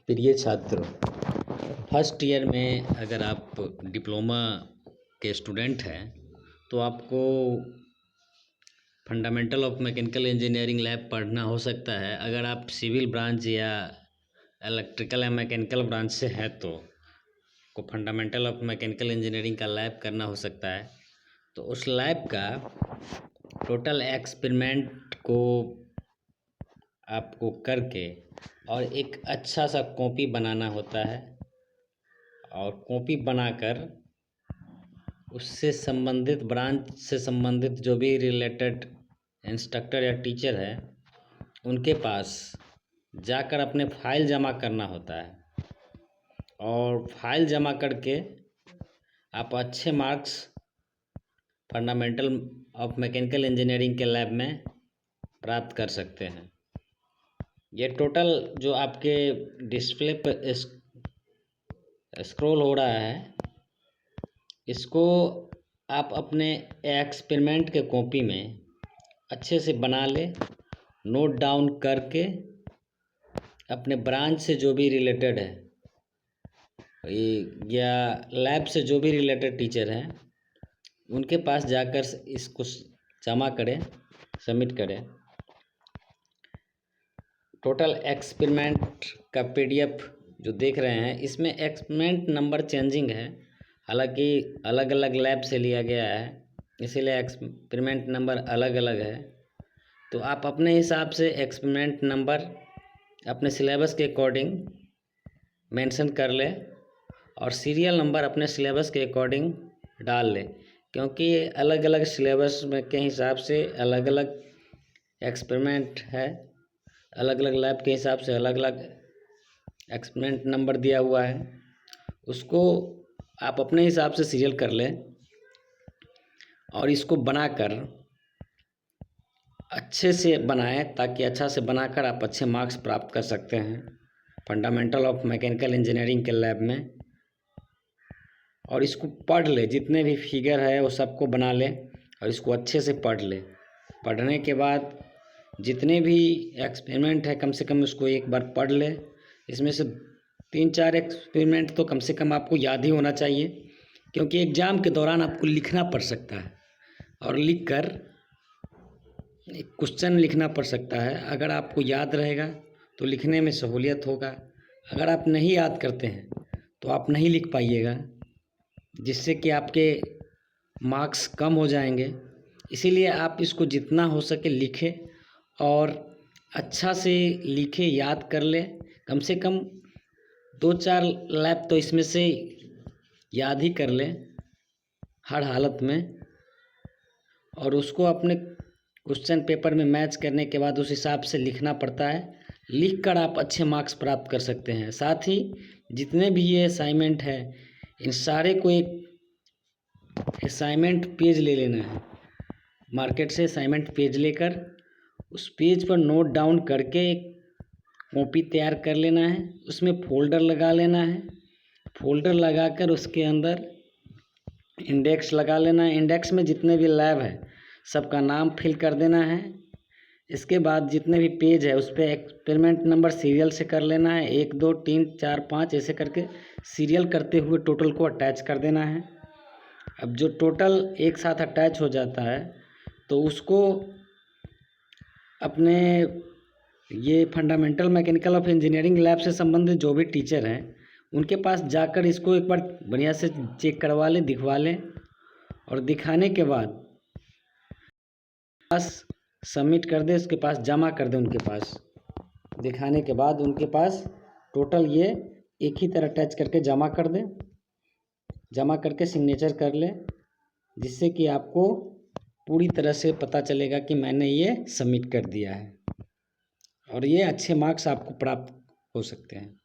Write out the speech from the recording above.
प्रिय छात्रों, first year में अगर आप डिप्लोमा के स्टूडेंट हैं तो आपको fundamental of mechanical engineering lab पढ़ना हो सकता है। अगर आप सिविल ब्रांच या इलेक्ट्रिकल या मैकेनिकल ब्रांच से हैं तो को फंडामेंटल ऑफ मैकेनिकल इंजीनियरिंग का लैब करना हो सकता है। तो उस लैब का टोटल एक्सपेरिमेंट को आपको करके और एक अच्छा सा कॉपी बनाना होता है और कॉपी बनाकर उससे संबंधित ब्रांच से संबंधित जो भी रिलेटेड इंस्ट्रक्टर या टीचर है उनके पास जाकर अपने फाइल जमा करना होता है और फाइल जमा करके आप अच्छे marks fundamental of mechanical engineering के लैब में प्राप्त कर सकते हैं। ये टोटल जो आपके डिस्प्ले पर स्क्रॉल हो रहा है, इसको आप अपने एक्सपेरिमेंट के कॉपी में अच्छे से बना ले, नोट डाउन करके अपने ब्रांच से जो भी रिलेटेड है या लैब से जो भी रिलेटेड टीचर हैं उनके पास जाकर इसको जमा करें, सबमिट करें। टोटल एक्सपेरिमेंट का पीडीएफ जो देख रहे हैं इसमें एक्सपेरिमेंट नंबर चेंजिंग है, हालांकि अलग अलग लैब से लिया गया है इसीलिए एक्सपेरिमेंट नंबर अलग अलग है। तो आप अपने हिसाब से एक्सपेरिमेंट नंबर अपने सिलेबस के अकॉर्डिंग मेंशन कर ले और सीरियल नंबर अपने सिलेबस के अकॉर्डिंग डाल ले, क्योंकि अलग अलग सिलेबस में के हिसाब से अलग अलग एक्सपेरिमेंट है, अलग अलग लैब के हिसाब से अलग अलग एक्सपेरिमेंट नंबर दिया हुआ है। उसको आप अपने हिसाब से सीरियल कर लें और इसको बनाकर अच्छे से बनाएं ताकि अच्छा से बनाकर आप अच्छे मार्क्स प्राप्त कर सकते हैं फंडामेंटल ऑफ मैकेनिकल इंजीनियरिंग के लैब में। और इसको पढ़ ले, जितने भी फिगर है वो सबको बना ले और इसको अच्छे से पढ़ ले। पढ़ने के बाद जितने भी एक्सपेरिमेंट है कम से कम उसको एक बार पढ़ ले। इसमें से 3-4 एक्सपेरिमेंट तो कम से कम आपको याद ही होना चाहिए, क्योंकि एग्ज़ाम के दौरान आपको लिखना पड़ सकता है और लिख कर एक क्वेश्चन लिखना पड़ सकता है। अगर आपको याद रहेगा तो लिखने में सहूलियत होगा, अगर आप नहीं याद करते हैं तो आप नहीं लिख पाइएगा, जिससे कि आपके मार्क्स कम हो जाएंगे। इसीलिए आप इसको जितना हो सके लिखें और अच्छा से लिखे, याद कर ले। कम से कम 2-4 लैब तो इसमें से याद ही कर ले हर हालत में, और उसको अपने क्वेश्चन पेपर में मैच करने के बाद उस हिसाब से लिखना पड़ता है। लिख कर आप अच्छे मार्क्स प्राप्त कर सकते हैं। साथ ही जितने भी ये असाइनमेंट है इन सारे को एक असाइनमेंट पेज ले लेना है, मार्केट से असाइनमेंट पेज लेकर उस पेज पर नोट डाउन करके एक कॉपी तैयार कर लेना है, उसमें फोल्डर लगा लेना है। फोल्डर लगाकर उसके अंदर इंडेक्स लगा लेना है। इंडेक्स में जितने भी लैब है सबका नाम फिल कर देना है। इसके बाद जितने भी पेज है उस पर एक्सपेरिमेंट नंबर सीरियल से कर लेना है, 1 2 3 4 5 ऐसे करके सीरियल करते हुए टोटल को अटैच कर देना है। अब जो टोटल एक साथ अटैच हो जाता है तो उसको अपने ये fundamental mechanical of engineering lab से संबंधित जो भी टीचर हैं उनके पास जाकर इसको एक बार बढ़िया से चेक करवा लें, दिखवा लें, और दिखाने के बाद पास सबमिट कर दे, उसके पास जमा कर दे। उनके पास दिखाने के बाद उनके पास टोटल ये एक ही तरह अटैच करके जमा कर दे, जमा करके सिग्नेचर कर ले, जिससे कि आपको पूरी तरह से पता चलेगा कि मैंने ये सबमिट कर दिया है और ये अच्छे मार्क्स आपको प्राप्त हो सकते हैं।